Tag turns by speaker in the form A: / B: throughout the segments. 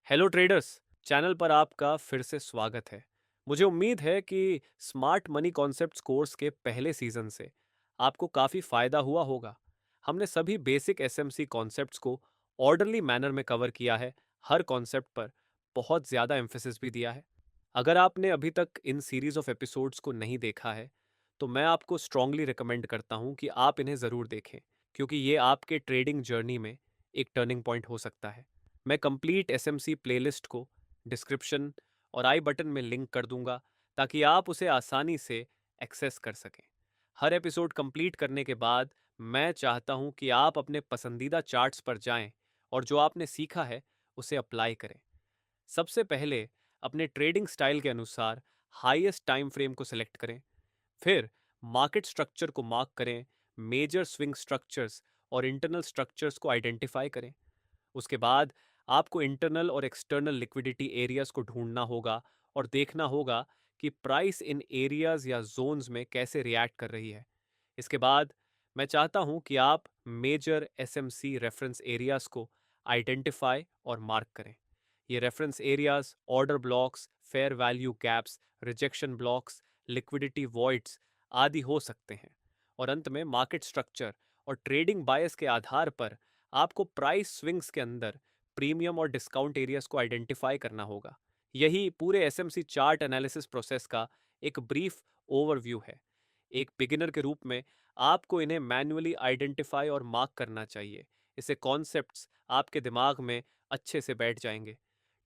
A: Hello traders, channel पर आपका फिर से स्वागत है। मुझे उम्मीद है कि स्मार्ट मनी कॉन्सेप्ट्स कोर्स के पहले सीजन से आपको काफ़ी फ़ायदा हुआ होगा। हमने सभी बेसिक एसएमसी कॉन्सेप्ट्स को ऑर्डरली मैनर में कवर किया है, हर कॉन्सेप्ट पर बहुत ज़्यादा एम्फेसिस भी दिया है। अगर आपने अभी तक इन सीरीज़ ऑफ एपिसोड्स को नहीं देखा है, तो मैं आपको स्ट्रांगली रिकमेंड करता हूँ कि आप इन्हें ज़रूर देखें, क्योंकि ये आपके ट्रेडिंग जर्नी में एक टर्निंग पॉइंट हो सकता है। मैं कंप्लीट एसएमसी प्लेलिस्ट को डिस्क्रिप्शन और आई बटन में लिंक कर दूंगा ताकि आप उसे आसानी से एक्सेस कर सकें। हर एपिसोड कंप्लीट करने के बाद मैं चाहता हूं कि आप अपने पसंदीदा चार्ट्स पर जाएं और जो आपने सीखा है उसे अप्लाई करें। सबसे पहले अपने ट्रेडिंग स्टाइल के अनुसार हाईएस्ट टाइम फ्रेम को सिलेक्ट करें। फिर मार्केट स्ट्रक्चर को मार्क करें, मेजर स्विंग स्ट्रक्चर्स और इंटरनल स्ट्रक्चर्स को आइडेंटिफाई करें। उसके बाद आपको इंटरनल और एक्सटर्नल लिक्विडिटी एरियाज को ढूंढना होगा और देखना होगा कि प्राइस इन एरियाज या जोन्स में कैसे रिएक्ट कर रही है। इसके बाद मैं चाहता हूं कि आप मेजर एसएमसी रेफरेंस एरियाज को आइडेंटिफाई और मार्क करें। ये reference areas order blocks, fair value gaps, rejection blocks, liquidity voids आदि हो सकते हैं। और अंत में मार्केट स्ट्रक्चर और ट्रेडिंग बायस के आधार पर आपको प्राइस स्विंग्स के अंदर प्रीमियम और डिस्काउंट एरियाज को आइडेंटिफाई करना होगा। यही पूरे एसएमसी चार्ट एनालिसिस प्रोसेस का एक ब्रीफ ओवरव्यू है। एक बिगिनर के रूप में आपको इन्हें मैन्युअली आइडेंटिफाई और मार्क करना चाहिए। इससे कॉन्सेप्ट्स आपके दिमाग में अच्छे से बैठ जाएंगे।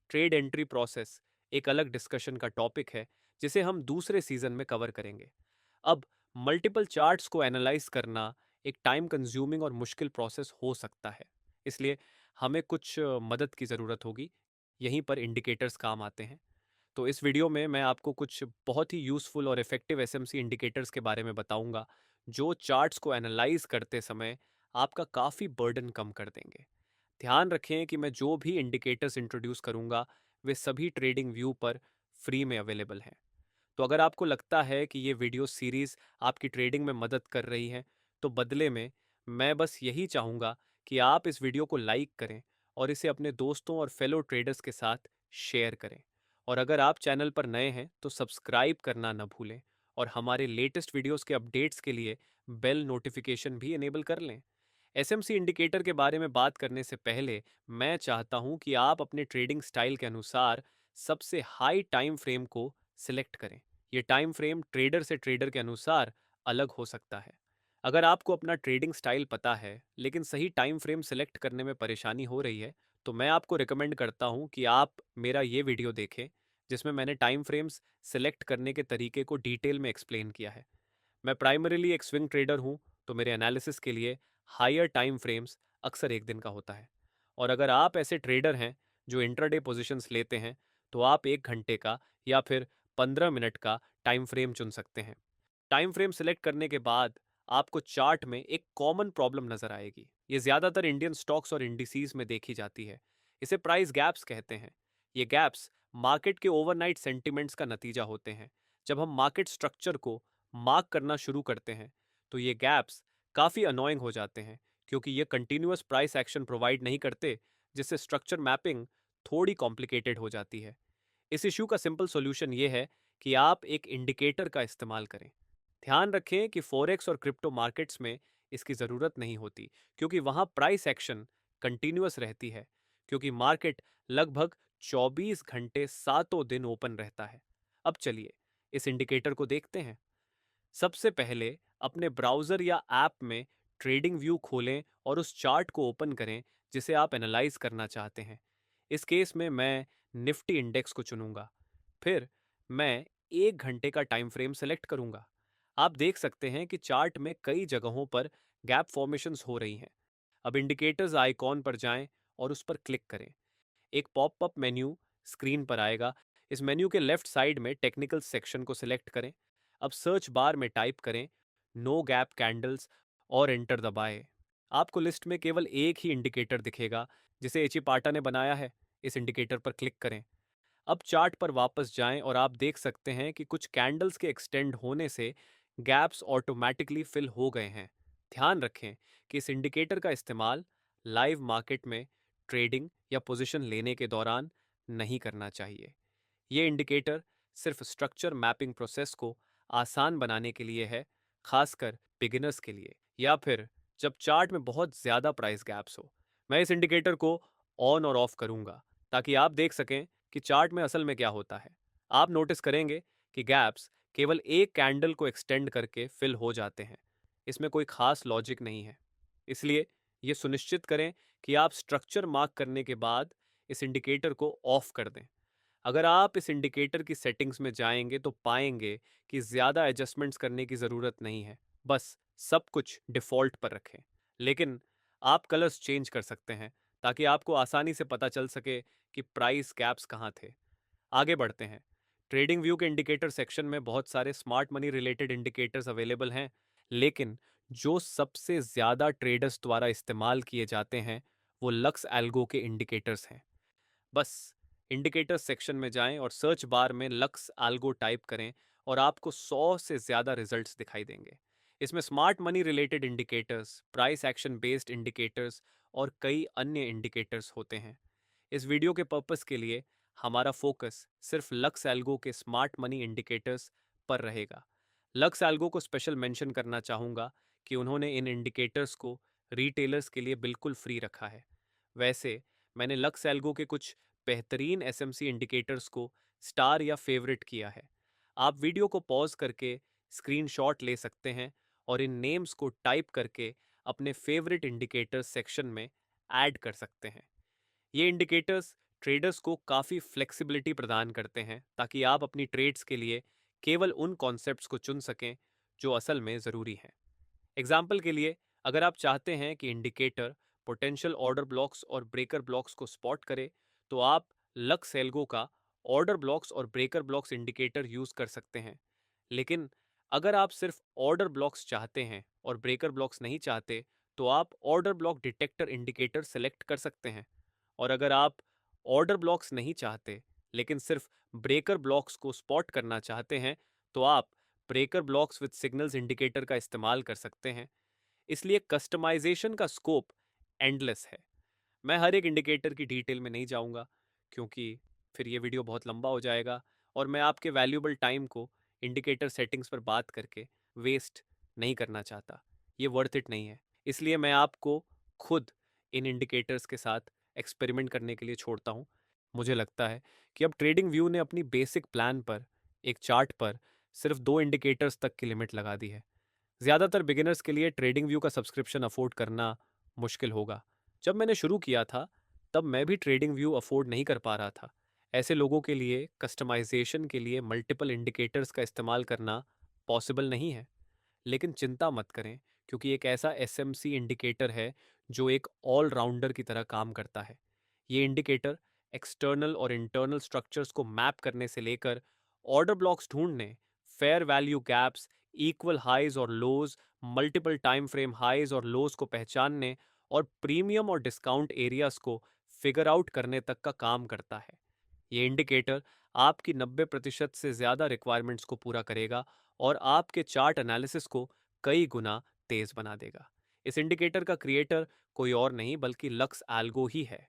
A: ट्रेड एंट्री प्रोसेस एक अलग डिस्कशन का टॉपिक है, जिसे हम दूसरे सीजन में कवर करेंगे। अब मल्टीपल चार्ट्स को एनालाइज करना एक टाइम कंज्यूमिंग और मुश्किल प्रोसेस हो सकता है, इसलिए हमें कुछ मदद की ज़रूरत होगी। यहीं पर इंडिकेटर्स काम आते हैं। तो इस वीडियो में मैं आपको कुछ बहुत ही यूज़फुल और इफ़ेक्टिव एसएमसी इंडिकेटर्स के बारे में बताऊंगा, जो चार्ट्स को एनालाइज करते समय आपका काफ़ी बर्डन कम कर देंगे। ध्यान रखें कि मैं जो भी इंडिकेटर्स इंट्रोड्यूस करूंगा, वे सभी ट्रेडिंग व्यू पर फ्री में अवेलेबल हैं। तो अगर आपको लगता है कि ये वीडियो सीरीज़ आपकी ट्रेडिंग में मदद कर रही है, तो बदले में मैं बस यही चाहूँगा कि आप इस वीडियो को लाइक करें और इसे अपने दोस्तों और फेलो ट्रेडर्स के साथ शेयर करें। और अगर आप चैनल पर नए हैं तो सब्सक्राइब करना न भूलें और हमारे लेटेस्ट वीडियोस के अपडेट्स के लिए बेल नोटिफिकेशन भी इनेबल कर लें। एसएमसी इंडिकेटर के बारे में बात करने से पहले मैं चाहता हूं कि आप अपने ट्रेडिंग स्टाइल के अनुसार सबसे हाई टाइम फ्रेम को सिलेक्ट करें। ये टाइम फ्रेम ट्रेडर से ट्रेडर के अनुसार अलग हो सकता है। अगर आपको अपना ट्रेडिंग स्टाइल पता है लेकिन सही टाइम फ्रेम सिलेक्ट करने में परेशानी हो रही है, तो मैं आपको रिकमेंड करता हूं कि आप मेरा ये वीडियो देखें, जिसमें मैंने टाइम फ्रेम्स सिलेक्ट करने के तरीके को डिटेल में एक्सप्लेन किया है। मैं प्राइमरीली एक स्विंग ट्रेडर हूं, तो मेरे एनालिसिस के लिए हायर टाइम फ्रेम्स अक्सर एक दिन का होता है। और अगर आप ऐसे ट्रेडर हैं जो इंट्राडे पोजीशंस लेते हैं, तो आप 1 घंटे का या फिर 15 मिनट का टाइम फ्रेम चुन सकते हैं। टाइम फ्रेम सिलेक्ट करने के बाद आपको चार्ट में एक कॉमन प्रॉब्लम नजर आएगी। ये ज्यादातर इंडियन स्टॉक्स और इंडिसीज में देखी जाती है। इसे प्राइस गैप्स कहते हैं। ये गैप्स मार्केट के ओवरनाइट सेंटिमेंट्स का नतीजा होते हैं। जब हम मार्केट स्ट्रक्चर को मार्क करना शुरू करते हैं, तो ये गैप्स काफ़ी अनोइंग हो जाते हैं, क्योंकि ये कंटिन्यूअस प्राइस एक्शन प्रोवाइड नहीं करते, जिससे स्ट्रक्चर मैपिंग थोड़ी कॉम्प्लिकेटेड हो जाती है। इस इशू का सिंपल सॉल्यूशन ये है कि आप एक इंडिकेटर का इस्तेमाल करें। ध्यान रखें कि फॉरेक्स और क्रिप्टो मार्केट्स में इसकी ज़रूरत नहीं होती, क्योंकि वहाँ प्राइस एक्शन कंटिन्यूअस रहती है, क्योंकि मार्केट लगभग 24 घंटे सातों दिन ओपन रहता है। अब चलिए इस इंडिकेटर को देखते हैं। सबसे पहले अपने ब्राउज़र या ऐप में ट्रेडिंग व्यू खोलें और उस चार्ट को ओपन करें जिसे आप एनालाइज करना चाहते हैं। इस केस में मैं निफ्टी इंडेक्स को चुनूंगा। फिर मैं 1 घंटे का टाइम फ्रेम सेलेक्ट करूंगा। आप देख सकते हैं कि चार्ट में कई जगहों पर गैप फॉर्मेशंस हो रही हैं। अब इंडिकेटर्स आइकॉन पर जाएं और उस पर क्लिक करें। एक पॉपअप मेन्यू स्क्रीन पर आएगा। इस मेन्यू के लेफ्ट साइड में टेक्निकल सेक्शन को सिलेक्ट करें। अब सर्च बार में टाइप करें नो गैप कैंडल्स और एंटर दबाएं। आपको लिस्ट में केवल एक ही इंडिकेटर दिखेगा, जिसे एचिपाटा ने बनाया है। इस इंडिकेटर पर क्लिक करें। अब चार्ट पर वापस जाएं और आप देख सकते हैं कि कुछ कैंडल्स के एक्सटेंड होने से गैप्स ऑटोमेटिकली फिल हो गए हैं। ध्यान रखें कि इस इंडिकेटर का इस्तेमाल लाइव मार्केट में ट्रेडिंग या पोजीशन लेने के दौरान नहीं करना चाहिए। ये इंडिकेटर सिर्फ स्ट्रक्चर मैपिंग प्रोसेस को आसान बनाने के लिए है, खासकर बिगिनर्स के लिए या फिर जब चार्ट में बहुत ज़्यादा प्राइस गैप्स हो। मैं इस इंडिकेटर को ऑन और ऑफ करूंगा ताकि आप देख सकें कि चार्ट में असल में क्या होता है। आप नोटिस करेंगे कि गैप्स केवल एक कैंडल को एक्सटेंड करके फिल हो जाते हैं। इसमें कोई खास लॉजिक नहीं है। इसलिए ये सुनिश्चित करें कि आप स्ट्रक्चर मार्क करने के बाद इस इंडिकेटर को ऑफ कर दें। अगर आप इस इंडिकेटर की सेटिंग्स में जाएंगे तो पाएंगे कि ज़्यादा एडजस्टमेंट्स करने की ज़रूरत नहीं है, बस सब कुछ डिफ़ॉल्ट पर रखें। लेकिन आप कलर्स चेंज कर सकते हैं ताकि आपको आसानी से पता चल सके कि प्राइस गैप्स कहाँ थे। आगे बढ़ते हैं। ट्रेडिंग व्यू के इंडिकेटर सेक्शन में बहुत सारे smart money related indicators available हैं, लेकिन जो सबसे ज़्यादा ट्रेडर्स द्वारा इस्तेमाल किए जाते हैं वो लक्स एल्गो के इंडिकेटर्स हैं। बस इंडिकेटर सेक्शन में जाएं और सर्च बार में लक्स एल्गो टाइप करें और आपको 100 से ज़्यादा रिजल्ट्स दिखाई देंगे। इसमें smart money related indicators, price action based indicators और कई अन्य इंडिकेटर्स होते हैं। इस वीडियो के पर्पस के लिए हमारा फोकस सिर्फ लक्स एल्गो के स्मार्ट मनी इंडिकेटर्स पर रहेगा। लक्स एल्गो को स्पेशल मेंशन करना चाहूँगा कि उन्होंने इन इंडिकेटर्स को रिटेलर्स के लिए बिल्कुल फ्री रखा है। वैसे मैंने लक्स एल्गो के कुछ बेहतरीन एसएमसी इंडिकेटर्स को स्टार या फेवरेट किया है। आप वीडियो को पॉज करके स्क्रीनशॉट ले सकते हैं और इन नेम्स को टाइप करके अपने फेवरेट इंडिकेटर्स सेक्शन में ऐड कर सकते हैं। ये इंडिकेटर्स ट्रेडर्स को काफ़ी फ्लेक्सिबिलिटी प्रदान करते हैं ताकि आप अपनी ट्रेड्स के लिए केवल उन कॉन्सेप्ट्स को चुन सकें जो असल में ज़रूरी हैं। एग्जाम्पल के लिए, अगर आप चाहते हैं कि इंडिकेटर पोटेंशियल ऑर्डर ब्लॉक्स और ब्रेकर ब्लॉक्स को स्पॉट करे, तो आप लक्स एल्गो का ऑर्डर ब्लॉक्स और ब्रेकर ब्लॉक्स इंडिकेटर यूज़ कर सकते हैं। लेकिन अगर आप सिर्फ ऑर्डर ब्लॉक्स चाहते हैं और ब्रेकर ब्लॉक्स नहीं चाहते, तो आप order block detector indicator select कर सकते हैं। और अगर आप ऑर्डर ब्लॉक्स नहीं चाहते लेकिन सिर्फ ब्रेकर ब्लॉक्स को स्पॉट करना चाहते हैं, तो आप breaker blocks with signals indicator का इस्तेमाल कर सकते हैं। इसलिए कस्टमाइजेशन का स्कोप एंडलेस है। मैं हर एक इंडिकेटर की डिटेल में नहीं जाऊंगा क्योंकि फिर ये वीडियो बहुत लंबा हो जाएगा और मैं आपके वैल्यूएबल टाइम को इंडिकेटर सेटिंग्स पर बात करके वेस्ट नहीं करना चाहता। ये वर्थ इट नहीं है। इसलिए मैं आपको खुद इन इंडिकेटर्स के साथ एक्सपेरिमेंट करने के लिए छोड़ता हूँ। मुझे लगता है कि अब ट्रेडिंग व्यू ने अपनी बेसिक प्लान पर एक चार्ट पर सिर्फ 2 इंडिकेटर्स तक की लिमिट लगा दी है। ज़्यादातर बिगिनर्स के लिए ट्रेडिंग व्यू का सब्सक्रिप्शन अफोर्ड करना मुश्किल होगा। जब मैंने शुरू किया था, तब मैं भी ट्रेडिंग व्यू अफोर्ड नहीं कर पा रहा था। ऐसे लोगों के लिए कस्टमाइजेशन के लिए मल्टीपल इंडिकेटर्स का इस्तेमाल करना पॉसिबल नहीं है। लेकिन चिंता मत करें, क्योंकि एक ऐसा एसएमसी इंडिकेटर है जो एक ऑलराउंडर की तरह काम करता है। ये इंडिकेटर एक्सटर्नल और इंटरनल स्ट्रक्चर्स को मैप करने से लेकर ऑर्डर ब्लॉक्स ढूंढने, fair value gaps, equal highs और lows, multiple time frame highs और लोज को पहचानने और प्रीमियम और डिस्काउंट एरियाज को फिगर आउट करने तक का काम करता है। ये इंडिकेटर आपकी 90% से ज़्यादा रिक्वायरमेंट्स को पूरा करेगा और आपके चार्ट एनालिसिस को कई गुना तेज बना देगा। इस इंडिकेटर का क्रिएटर कोई और नहीं बल्कि लक्स एल्गो ही है।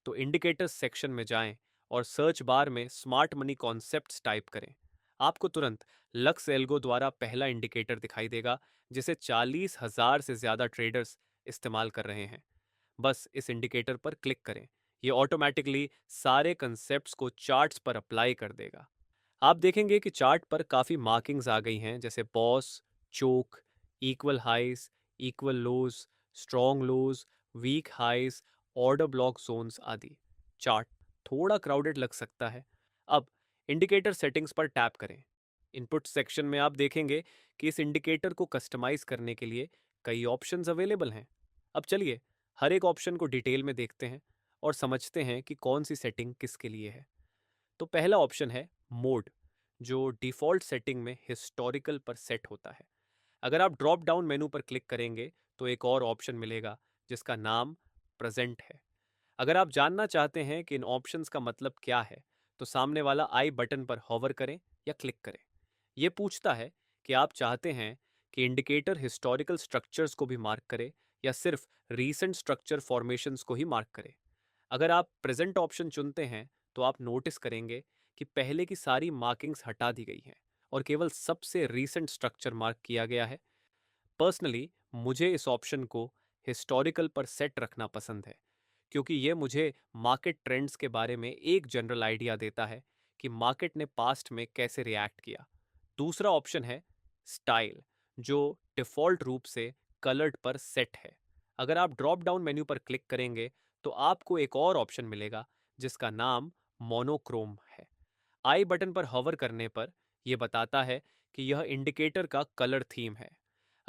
A: तो इंडिकेटर्स सेक्शन में जाएं और सर्च बार में स्मार्ट मनी कॉन्सेप्ट्स टाइप करें। आपको तुरंत लक्स एल्गो द्वारा पहला इंडिकेटर दिखाई देगा जिसे 40,000 से ज़्यादा ट्रेडर्स इस्तेमाल कर रहे हैं। बस इस इंडिकेटर पर क्लिक करें। ये ऑटोमेटिकली सारे कंसेप्ट्स को चार्ट्स पर अप्लाई कर देगा। आप देखेंगे कि चार्ट पर काफ़ी मार्किंग्स आ गई हैं, जैसे BOS, CHoCH, equal highs, equal lows, strong lows, weak highs, order block zones आदि। चार्ट थोड़ा क्राउडेड लग सकता है। अब इंडिकेटर सेटिंग्स पर टैप करें। इनपुट सेक्शन में आप देखेंगे कि इस इंडिकेटर को कस्टमाइज करने के लिए कई ऑप्शंस अवेलेबल हैं। अब चलिए हर एक ऑप्शन को डिटेल में देखते हैं और समझते हैं कि कौन सी सेटिंग किसके लिए है। तो पहला ऑप्शन है मोड, जो डिफ़ॉल्ट सेटिंग में हिस्टोरिकल पर सेट होता है। अगर आप ड्रॉप डाउन मेनू पर क्लिक करेंगे तो एक और ऑप्शन मिलेगा जिसका नाम प्रेजेंट है। अगर आप जानना चाहते हैं कि इन ऑप्शंस का मतलब क्या है, तो सामने वाला आई बटन पर हॉवर करें या क्लिक करें। ये पूछता है कि आप चाहते हैं कि इंडिकेटर हिस्टोरिकल स्ट्रक्चर्स को भी मार्क करे या सिर्फ रीसेंट स्ट्रक्चर फॉर्मेशंस को ही मार्क करे। अगर आप प्रेजेंट ऑप्शन चुनते हैं तो आप नोटिस करेंगे कि पहले की सारी मार्किंग्स हटा दी गई हैं और केवल सबसे रीसेंट स्ट्रक्चर मार्क किया गया है। पर्सनली मुझे इस ऑप्शन को हिस्टोरिकल पर सेट रखना पसंद है, क्योंकि ये मुझे मार्केट ट्रेंड्स के बारे में एक जनरल आइडिया देता है कि मार्केट ने पास्ट में कैसे रिएक्ट किया। दूसरा ऑप्शन है स्टाइल, जो डिफ़ॉल्ट रूप से कलर्ड पर सेट है। अगर आप ड्रॉप डाउन मेन्यू पर क्लिक करेंगे तो आपको एक और ऑप्शन मिलेगा जिसका नाम मोनोक्रोम है। आई बटन पर हवर करने पर यह बताता है कि यह इंडिकेटर का कलर थीम है।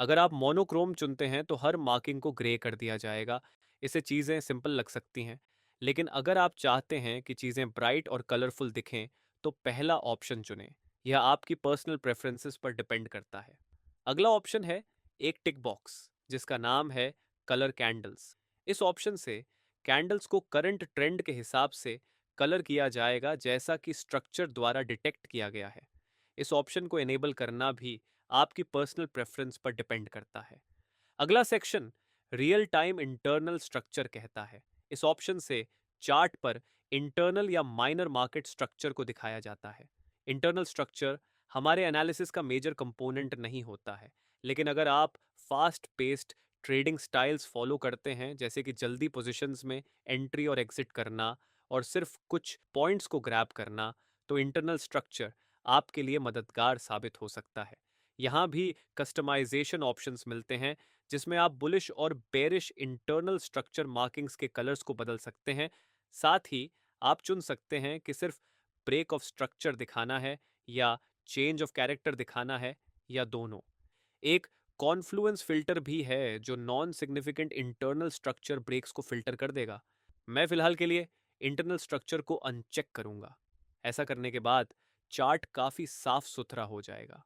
A: अगर आप मोनोक्रोम चुनते हैं तो हर मार्किंग को ग्रे कर दिया जाएगा। इससे चीज़ें सिंपल लग सकती हैं, लेकिन अगर आप चाहते हैं कि चीज़ें ब्राइट और कलरफुल दिखें तो पहला ऑप्शन चुनें। यह आपकी पर्सनल प्रेफरेंसेस पर डिपेंड करता है। अगला ऑप्शन है एक टिक बॉक्स जिसका नाम है कलर कैंडल्स। इस ऑप्शन से कैंडल्स को करंट ट्रेंड के हिसाब से कलर किया जाएगा जैसा कि स्ट्रक्चर द्वारा डिटेक्ट किया गया है। इस ऑप्शन को इनेबल करना भी आपकी पर्सनल प्रेफरेंस पर डिपेंड करता है। अगला section real time internal structure कहता है। इस ऑप्शन से चार्ट पर इंटरनल या माइनर मार्केट स्ट्रक्चर को दिखाया जाता है। इंटरनल स्ट्रक्चर हमारे एनालिसिस का मेजर कंपोनेंट नहीं होता है, लेकिन अगर आप fast paced trading styles follow करते हैं, जैसे कि जल्दी पोजीशंस में एंट्री और एग्जिट करना और सिर्फ कुछ पॉइंट्स को ग्रैब करना, तो इंटरनल स्ट्रक्चर आपके लिए मददगार साबित हो सकता है। यहाँ भी कस्टमाइजेशन ऑप्शंस मिलते हैं, जिसमें आप बुलिश और बेरिश इंटरनल स्ट्रक्चर मार्किंग्स के कलर्स को बदल सकते हैं। साथ ही आप चुन सकते हैं कि सिर्फ ब्रेक ऑफ स्ट्रक्चर दिखाना है या चेंज ऑफ कैरेक्टर दिखाना है, या दोनों। एक कॉन्फ्लुएंस फिल्टर भी है जो non significant internal structure breaks को फिल्टर कर देगा। मैं फिलहाल के लिए इंटरनल स्ट्रक्चर को अनचेक करूंगा। ऐसा करने के बाद चार्ट काफी साफ सुथरा हो जाएगा।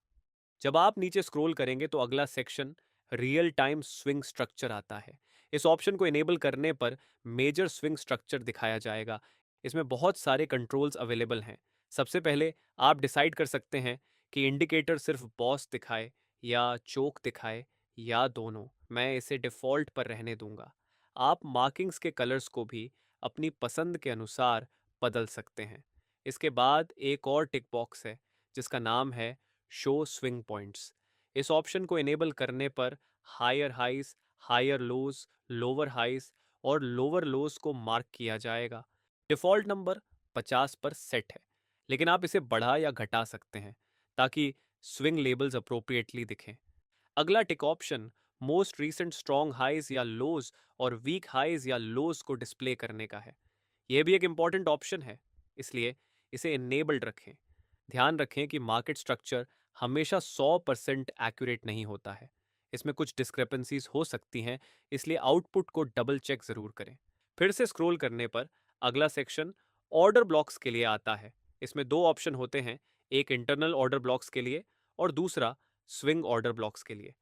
A: जब आप नीचे स्क्रॉल करेंगे तो अगला section real time swing structure आता है। इस ऑप्शन को इनेबल करने पर मेजर स्विंग स्ट्रक्चर दिखाया जाएगा। इसमें बहुत सारे कंट्रोल्स अवेलेबल हैं। सबसे पहले आप डिसाइड कर सकते हैं कि इंडिकेटर सिर्फ बॉस दिखाए या चोक दिखाए, या दोनों। मैं इसे डिफ़ॉल्ट पर रहने दूंगा। आप मार्किंग्स के कलर्स को भी अपनी पसंद के अनुसार बदल सकते हैं। इसके बाद एक और टिक बॉक्स है जिसका नाम है शो स्विंग पॉइंट्स। इस ऑप्शन को इनेबल करने पर higher highs, higher lows, lower highs और लोअर लोज को मार्क किया जाएगा। डिफ़ॉल्ट नंबर 50 पर सेट है, लेकिन आप इसे बढ़ा या घटा सकते हैं ताकि स्विंग लेबल्स अप्रोप्रिएटली दिखें। अगला tick option most recent strong highs या लोज और वीक हाइज या लोज को डिस्प्ले करने का है। यह भी एक इंपॉर्टेंट ऑप्शन है, इसलिए इसे इनेबल्ड रखें। ध्यान रखें कि मार्केट स्ट्रक्चर हमेशा 100% एक्यूरेट नहीं होता है। इसमें कुछ डिस्क्रिपेंसीज हो सकती हैं, इसलिए आउटपुट को डबल चेक जरूर करें। फिर से स्क्रॉल करने पर अगला सेक्शन ऑर्डर ब्लॉक्स के लिए आता है। इसमें दो ऑप्शन होते हैं, एक इंटरनल ऑर्डर ब्लॉक्स के लिए और दूसरा स्विंग ऑर्डर ब्लॉक्स के लिए।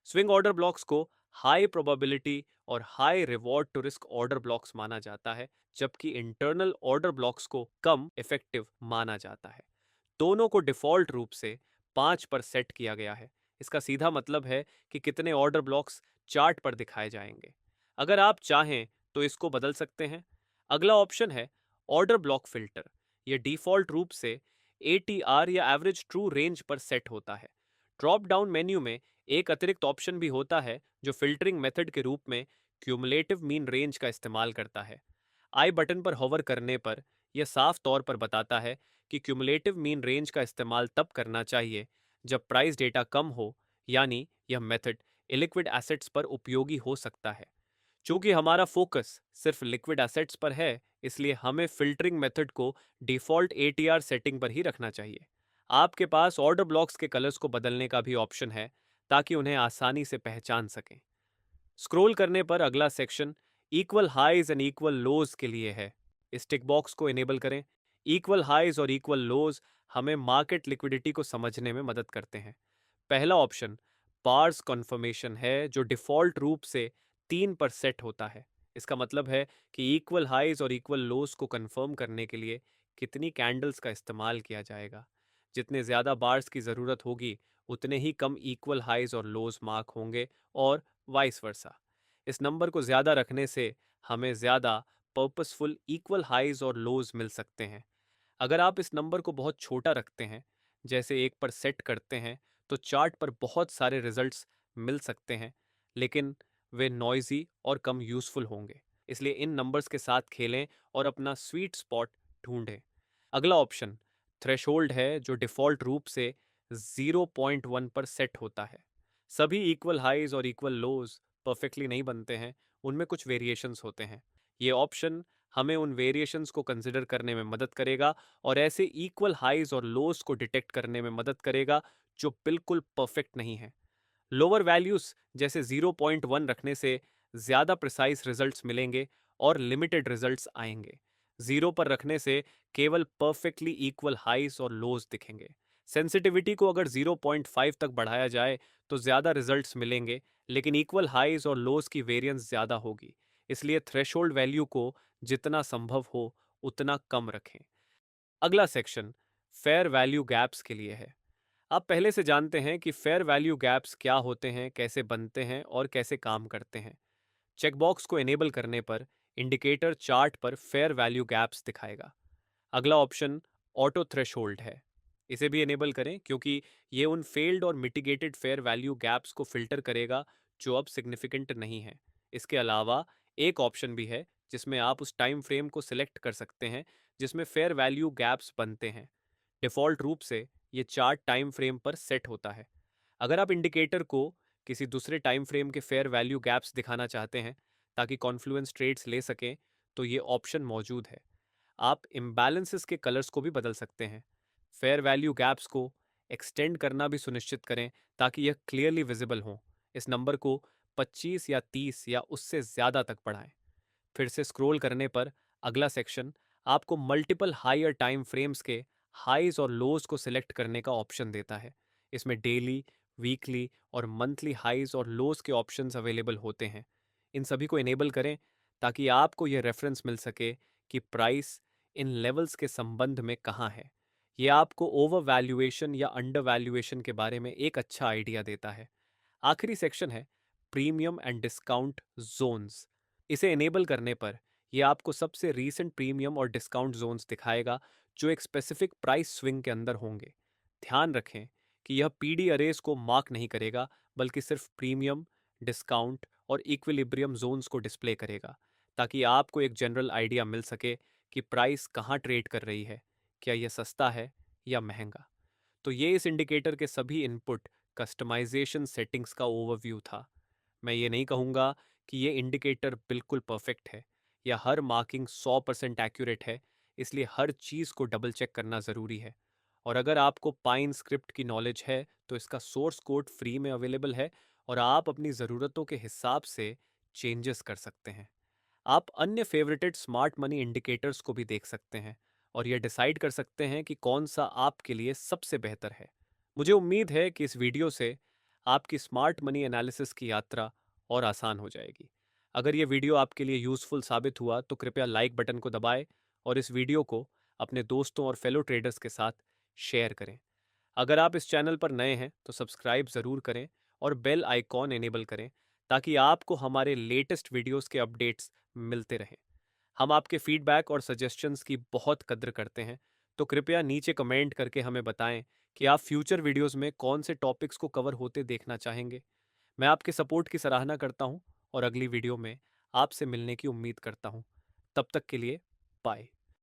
A: स्विंग ऑर्डर ब्लॉक्स को हाई प्रोबेबिलिटी और high reward to risk order blocks माना जाता है, जबकि इंटरनल ऑर्डर ब्लॉक्स को कम इफेक्टिव माना जाता है। दोनों को डिफ़ॉल्ट रूप से 5 पर सेट किया गया है। इसका सीधा मतलब है कि कितने ऑर्डर ब्लॉक्स चार्ट पर दिखाए जाएंगे। अगर आप चाहें तो इसको बदल सकते हैं। अगला ऑप्शन है ऑर्डर ब्लॉक फिल्टर। यह डिफ़ॉल्ट रूप से एटीआर या एवरेज ट्रू रेंज पर सेट होता है। ड्रॉप डाउन मेन्यू में एक अतिरिक्त ऑप्शन भी होता है जो फिल्टरिंग मेथड के रूप में क्यूमुलेटिव मीन रेंज का इस्तेमाल करता है। आई बटन पर होवर करने पर यह साफ तौर पर बताता है कि क्यूमुलेटिव मीन रेंज का इस्तेमाल तब करना चाहिए जब प्राइस डेटा कम हो, यानी यह मेथड इलिक्विड एसेट्स पर उपयोगी हो सकता है। चूंकि हमारा फोकस सिर्फ लिक्विड एसेट्स पर है, इसलिए हमें फिल्टरिंग मेथड को डिफ़ॉल्ट एटीआर सेटिंग पर ही रखना चाहिए। आपके पास ऑर्डर ब्लॉक्स के कलर्स को बदलने का भी ऑप्शन है ताकि उन्हें आसानी से पहचान सकें। स्क्रॉल करने पर अगला section equal highs and equal lows के लिए है। इस टिक बॉक्स को इनेबल करें। इक्वल हाइज और इक्वल लोज हमें मार्केट लिक्विडिटी को समझने में मदद करते हैं। पहला ऑप्शन पार्स कन्फर्मेशन है जो डिफ़ॉल्ट रूप से 3 पर सेट होता है। इसका मतलब है कि इक्वल हाइज और इक्वल लोज को कंफर्म करने के लिए कितनी कैंडल्स का इस्तेमाल किया जाएगा। जितने ज़्यादा बार्स की ज़रूरत होगी, उतने ही कम इक्वल हाइज और लोज मार्क होंगे, और वाइस वर्सा। इस नंबर को ज़्यादा रखने से हमें ज़्यादा पर्पसफुल इक्वल हाइज और लोज मिल सकते हैं। अगर आप इस नंबर को बहुत छोटा रखते हैं, जैसे 1 पर सेट करते हैं, तो चार्ट पर बहुत सारे रिजल्ट्स मिल सकते हैं, लेकिन वे नॉइजी और कम यूजफुल होंगे। इसलिए इन नंबर्स के साथ खेलें और अपना स्वीट स्पॉट ढूंढें। अगला ऑप्शन थ्रेशोल्ड है, जो डिफ़ॉल्ट रूप से 0.1 पर सेट होता है। सभी इक्वल हाइज और इक्वल लोज परफेक्टली नहीं बनते हैं, उनमें कुछ वेरिएशंस होते हैं। ये ऑप्शन हमें उन वेरिएशंस को कंसिडर करने में मदद करेगा और ऐसे इक्वल हाइज और लोज को डिटेक्ट करने में मदद करेगा जो बिल्कुल परफेक्ट नहीं है। लोअर वैल्यूज जैसे 0.1 रखने से ज़्यादा प्रिसाइज रिजल्ट्स मिलेंगे और लिमिटेड रिजल्ट्स आएंगे। 0 पर रखने से केवल परफेक्टली इक्वल हाइज और लोज दिखेंगे। सेंसिटिविटी को अगर 0.5 तक बढ़ाया जाए तो ज़्यादा रिजल्ट्स मिलेंगे, लेकिन इक्वल हाइज और लोज की वेरिएंस ज़्यादा होगी। इसलिए थ्रेशोल्ड वैल्यू को जितना संभव हो उतना कम रखें। अगला सेक्शन फेयर वैल्यू गैप्स के लिए है। आप पहले से जानते हैं कि फेयर वैल्यू गैप्स क्या होते हैं, कैसे बनते हैं और कैसे काम करते हैं। चेकबॉक्स को इनेबल करने पर इंडिकेटर चार्ट पर फेयर वैल्यू गैप्स दिखाएगा। अगला ऑप्शन ऑटो थ्रेशोल्ड है। इसे भी इनेबल करें क्योंकि ये उन फेल्ड और मिटिगेटेड फेयर वैल्यू गैप्स को फिल्टर करेगा जो अब सिग्निफिकेंट नहीं है। इसके अलावा एक ऑप्शन भी है जिसमें आप उस टाइम फ्रेम को सिलेक्ट कर सकते हैं जिसमें फेयर वैल्यू गैप्स बनते हैं। डिफ़ॉल्ट रूप से ये चार्ट टाइम फ्रेम पर सेट होता है। अगर आप इंडिकेटर को किसी दूसरे टाइम फ्रेम के फेयर वैल्यू गैप्स दिखाना चाहते हैं ताकि कॉन्फ्लुएंस ट्रेड्स ले सकें, तो ये ऑप्शन मौजूद है। आप इम्बैलेंसेस के कलर्स को भी बदल सकते हैं। फेयर वैल्यू गैप्स को एक्सटेंड करना भी सुनिश्चित करें ताकि यह क्लियरली विजिबल हो। इस नंबर को 25 या 30 या उससे ज़्यादा तक बढ़ाएं। फिर से स्क्रॉल करने पर अगला सेक्शन आपको मल्टीपल हायर टाइम फ्रेम्स के हाइज और लोज को सिलेक्ट करने का ऑप्शन देता है। इसमें डेली, वीकली और मंथली हाइज और लोज के ऑप्शंस अवेलेबल होते हैं। इन सभी को इनेबल करें ताकि आपको यह रेफरेंस मिल सके कि प्राइस इन लेवल्स के संबंध में कहाँ है। यह आपको ओवर वैल्यूएशन या अंडर वैल्यूएशन के बारे में एक अच्छा आइडिया देता है। आखिरी सेक्शन है प्रीमियम एंड डिस्काउंट जोन्स। इसे इनेबल करने पर यह आपको सबसे रीसेंट प्रीमियम और डिस्काउंट जोन्स दिखाएगा जो एक स्पेसिफिक प्राइस स्विंग के अंदर होंगे। ध्यान रखें कि यह पीडी अरेज को मार्क नहीं करेगा, बल्कि सिर्फ प्रीमियम, डिस्काउंट और इक्विलिब्रियम जोन्स को डिस्प्ले करेगा, ताकि आपको एक जनरल आइडिया मिल सके कि प्राइस कहाँ ट्रेड कर रही है, क्या यह सस्ता है या महंगा। तो ये इस इंडिकेटर के सभी इनपुट कस्टमाइजेशन सेटिंग्स का ओवरव्यू था। मैं ये नहीं कहूँगा कि ये इंडिकेटर बिल्कुल परफेक्ट है या हर मार्किंग 100% एक्यूरेट है, इसलिए हर चीज़ को डबल चेक करना ज़रूरी है। और अगर आपको पाइन स्क्रिप्ट की नॉलेज है तो इसका सोर्स कोड फ्री में अवेलेबल है और आप अपनी ज़रूरतों के हिसाब से चेंजेस कर सकते हैं। आप अन्य फेवरेटेड स्मार्ट मनी इंडिकेटर्स को भी देख सकते हैं और यह डिसाइड कर सकते हैं कि कौन सा आपके लिए सबसे बेहतर है। मुझे उम्मीद है कि इस वीडियो से आपकी स्मार्ट मनी एनालिसिस की यात्रा और आसान हो जाएगी। अगर यह वीडियो आपके लिए यूज़फुल साबित हुआ तो कृपया लाइक बटन को दबाएं और इस वीडियो को अपने दोस्तों और फेलो ट्रेडर्स के साथ शेयर करें। अगर आप इस चैनल पर नए हैं तो सब्सक्राइब ज़रूर करें और बेल आइकॉन इनेबल करें ताकि आपको हमारे लेटेस्ट वीडियोस के अपडेट्स मिलते रहें। हम आपके फीडबैक और सजेशंस की बहुत कद्र करते हैं, तो कृपया नीचे कमेंट करके हमें बताएं कि आप फ्यूचर वीडियोस में कौन से टॉपिक्स को कवर होते देखना चाहेंगे। मैं आपके सपोर्ट की सराहना करता हूं और अगली वीडियो में आपसे मिलने की उम्मीद करता हूं। तब तक के लिए बाय।